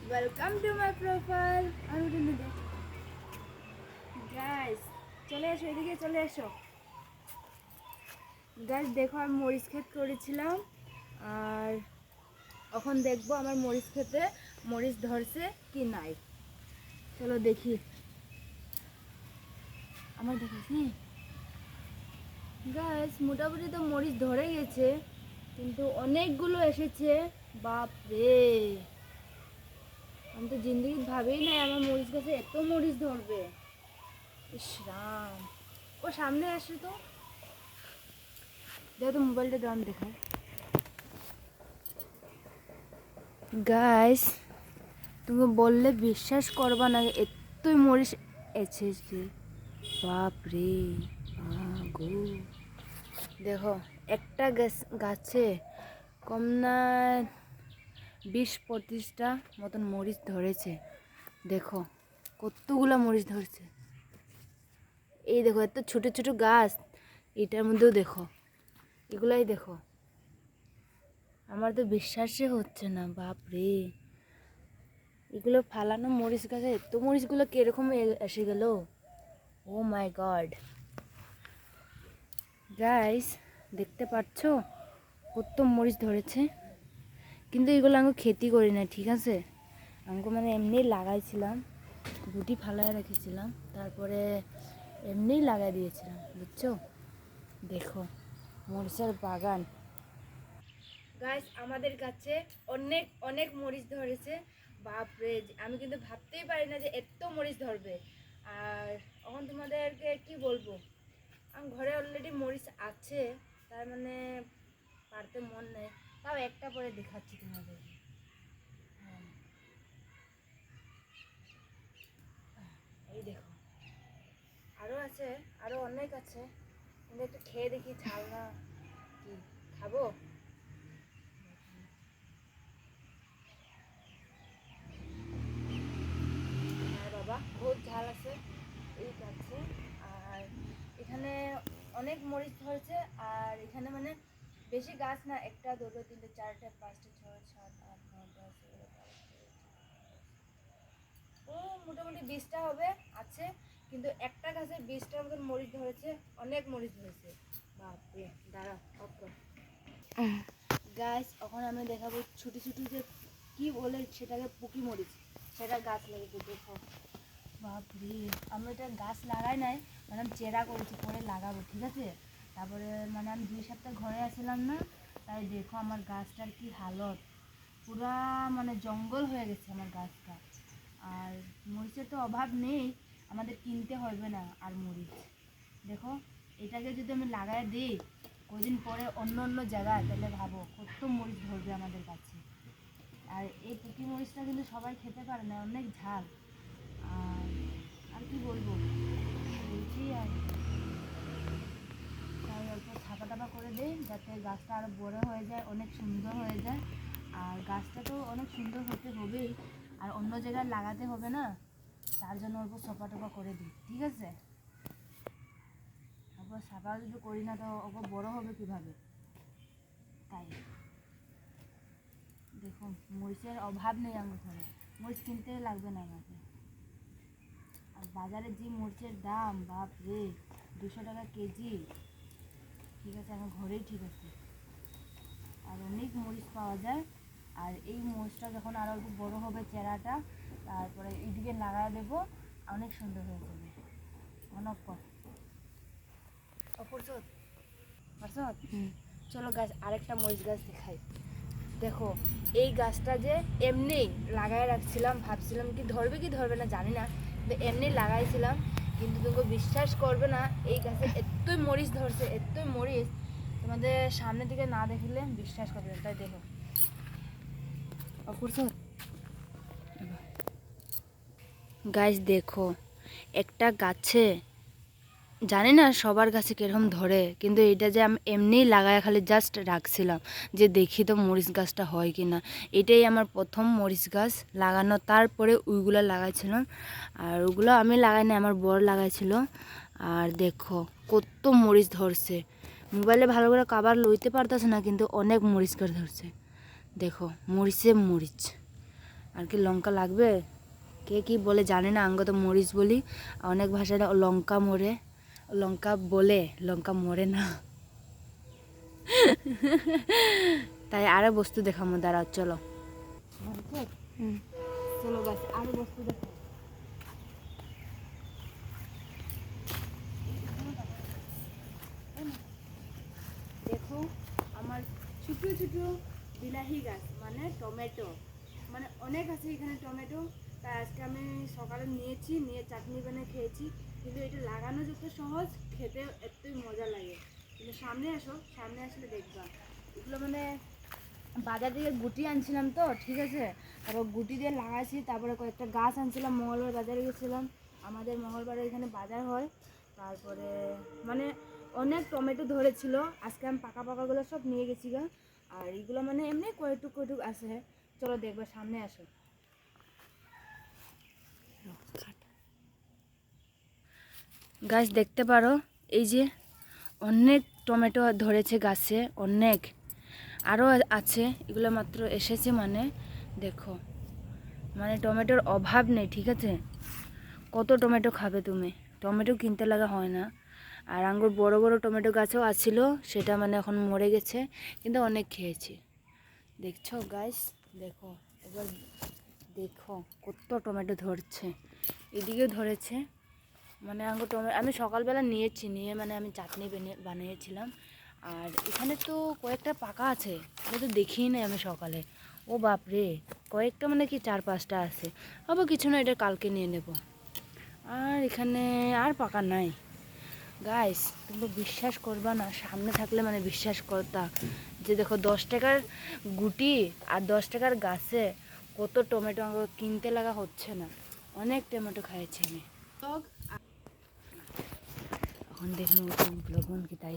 Welcome to my profile. আর উঠে দে গাইস, চলে এসো, এদিকে চলে এসো। গাইস দেখো, আমি মরিচ ক্ষেত করেছিলাম, আর এখন দেখবো আমার মরিচ ক্ষেতে মরিচ ধরছে কি নাই। চলো দেখি। আমার দেখাস নি গাইস, মোটামুটি তো মরিচ ধরে গেছে, কিন্তু অনেকগুলো এসেছে। বাপ রে, আমি তো জিন্দগি ভাবেই নাই আমার মরিচ গাছে এত মরিচ ধরবে। ইস রাম, ও সামনে আসে তো, দেখো তো মোবাইলটা দাম দেখায়। গাইস, তুমি বললে বিশ্বাস করবা না, এতই মরিচ এসেছে। বাপ রে, গো দেখো, একটা গাছে কম না 20-25টা মতন মরিচ ধরেছে। দেখো কতগুলা মরিচ ধরছে। এই দেখো, এত ছোট ছোট গাছ, এটার মধ্যেও দেখো, এগুলাই দেখো। আমার তো বিশ্বাসই হচ্ছে না। বাপ রে, এগুলো ফালানো মরিচ গাছে এত মরিচগুলো কিরকম এসে গেল। ও মাই গড গাইস, দেখতে পাচ্ছ কত মরিচ ধরেছে। কিন্তু এগুলো আমি খেতি করি না, ঠিক আছে। আমাকে মানে এমনি লাগাইছিলাম, গুটি ফালায় রেখেছিলাম, তারপরে এমনিই লাগাই দিয়েছিলাম, বুঝছো। দেখো মরিচের বাগান। গাইস, আমাদের কাছে অনেক অনেক মরিচ ধরেছে। বাপরে, আমি কিন্তু ভাবতেই পারি না যে এত মরিচ ধরবে। আর এখন তোমাদেরকে কি বলবো, আমার ঘরে অলরেডি মরিচ আছে, তার মানে পারতে মন নেই। তাও একটা পরে দেখাচ্ছি তোমাদের। হ্যাঁ, এই দেখো, আরও আছে, আরও অনেক আছে, কিন্তু একটু খেয়ে দেখি ঝাল না কি। খাবো? হ্যাঁ বাবা, বহুত ঝাল আছে এই গাছে। আর এখানে অনেক মরিচ ধরেছে। আর এখানে মানে বেশি গাছ না, একটা দুটো তিনটে চারটে পাঁচটা ছয় সাত আট নয় 10 11 12 ও মোটামুটি 20টা হবে আছে। কিন্তু একটা গাছে 20টার মতন মরিচ ধরেছে, অনেক মরিচ ধরেছে। বাপরে, দাঁড়া অফ কর। গাছ, এখন আমি দেখাবো ছুটি ছুটি যে কি বলে সেটাকে, পুকি মরিচ, সেটা গাছ লেগেছে। দেখো বাপরে, আমি এটা গাছ লাগাই নাই, মানে আমি চেরা করেছি, পরে লাগাবো, ঠিক আছে। তারপরে মানে আমি 2 সপ্তাহ ঘরে আসছিলাম না, তাই দেখো আমার গাছটার কি হালত, পুরা মানে জঙ্গল হয়ে গেছে আমার গাছটা। আর মরিচের তো অভাব নেই, আমাদের কিনতে হবে না আর মরিচ। দেখো, এটাকে যদি আমি লাগাই দিই কদিন পরে অন্য অন্য জায়গায়, তাহলে ভাবো কত মরিচ ধরবে আমাদের কাছে। আর এই পুঁটি মরিচটা কিন্তু সবাই খেতে পারে না, অনেক ঝাল। আর আর কি বলবো, বলছি আর তাই অল্প ছাপা টাপা করে দিই, যাতে গাছটা আরও বড়ো হয়ে যায়, অনেক সুন্দর হয়ে যায়। আর গাছটা তো অনেক সুন্দর হতে হবেই, আর অন্য জায়গায় লাগাতে হবে না, তার জন্য অল্প ছাপা টাপা করে দিই, ঠিক আছে। অল্প ছাপা যদি করি না তো অল্প বড়ো হবে কীভাবে। তাই দেখুন, মরিচের অভাব নেই আমার ঘরে, মরিচ কিনতে লাগবে না আমাকে। আর বাজারে যে মরিচের দাম, বাপ রে, 200 টাকা কেজি। ঠিক আছে, আমার ঘরেই ঠিক আছে, আর অনেক মরিচ পাওয়া যায়। আর এই মরিচটা যখন আরও একটু বড়ো হবে চেরাটা, তারপরে এইদিকে লাগাই দেবো, অনেক সুন্দর হয়ে যাবে। অনেক অপরচত পারছত। চলো গাছ, আরেকটা মরিচ গাছ দেখাই। দেখো, এই গাছটা যে এমনি লাগায় রাখছিলাম, ভাবছিলাম কি ধরবে কি ধরবে না জানি না, কিন্তু এমনি লাগাইছিলাম। কিন্তু তুমি বিশ্বাস করবে না, এই গাছে এতই মরিচ ধরছে, এতই মরিচ, তোমাদের সামনে থেকে না দেখলে বিশ্বাস করবে না। তাই দেখো, অপরছ গাছ, দেখো একটা গাছে, জানি না সবার কাছে কীরকম ধরে, কিন্তু এটা যে আমি এমনিই লাগায় খালি জাস্ট রাখছিলাম যে দেখি তো মরিচ গাছটা হয় কি না। এটাই আমার প্রথম মরিচ গাছ লাগানো, তারপরে ওইগুলো লাগাইছিলাম। আর ওগুলো আমি লাগাই না, আমার বর লাগাইছিল। আর দেখো কত মরিচ ধরছে, মোবাইলে ভালো করে কাবার লইতে পারতেছে না, কিন্তু অনেক মরিচ গাছ ধরছে। দেখো মরিচে মরিচ, আর কি লঙ্কা লাগবে? কে কি বলে জানে না, আঙ্গ তো মরিচ বলি, অনেক ভাষাটা লঙ্কা মরে, লঙ্কা বলে লঙ্কা মরে না। তাই আরো বস্তু দেখাবো, দাঁড়াও চলো। চলো গাছ আরো বস্তু দেখো। দেখো আমার ছোট ছোট বিলাহি গাছ, মানে টমেটো, মানে অনেক আছে এখানে টমেটো। তাই আজকে আমি সকালে নিয়েছি, নিয়ে চাটনি বানিয়ে খেয়েছি। কিন্তু এটা লাগানো যত সহজ, খেতে এতই মজা লাগে। কিন্তু সামনে আসো, সামনে আসলে দেখবা এগুলো মানে বাজার থেকে গুটি আনছিলাম তো, ঠিক আছে, তারপর গুটি দিয়ে লাগাইছি। তারপরে কয়েকটা গাছ আনছিলাম, মঙ্গলবার বাজারে গেছিলাম, আমাদের মঙ্গলবারে এখানে বাজার হয়। তারপরে মানে অনেক টমেটো ধরেছিল, আজকে আমি পাকা পাকাগুলো সব নিয়ে গেছি গা। আর এগুলো মানে এমনি কয়েকটুক কয়েকটুক আছে। চলো দেখবে, সামনে আসো। গাছ দেখতে পারো, এই যে অনেক টমেটো ধরেছে গাছে, অনেক আরও আছে, এগুলো মাত্র এসেছে। মানে দেখো, মানে টমেটোর অভাব নেই, ঠিক আছে। কত টমেটো খাবে তুমি, টমেটো কিনতে লাগা হয় না। আর আঙ্গুর বড় বড় টমেটো গাছও আছিল, সেটা মানে এখন মরে গেছে, কিন্তু অনেক খেয়েছি। দেখছো গাইস, দেখো এবার, দেখো কত টমেটো ধরছে, এদিকেও ধরেছে। মানে আঙ্গুর টমেটো আমি সকালবেলা নিয়েছি, নিয়ে মানে আমি চাটনি বানিয়েছিলাম। আর এখানে তো কয়েকটা পাকা আছে, এটা তো দেখিই নাই আমি সকালে। ও বাপরে, কয়েকটা মানে কি 4-5টা আছে, আবার কিছু না, এটা কালকে নিয়ে নেব। আর এখানে আর পাকা নাই গাইস, তুমি বিশ্বাস করবা না, সামনে থাকলে মানে বিশ্বাস করতা যে দেখো 10 টাকার গুটি আর 10 টাকার গাছে কত টমেটো আমার কিনতে লাগা হচ্ছে না। অনেক টমেটো খাইছি আমি। এখন দেখুন ব্লগ কি তাই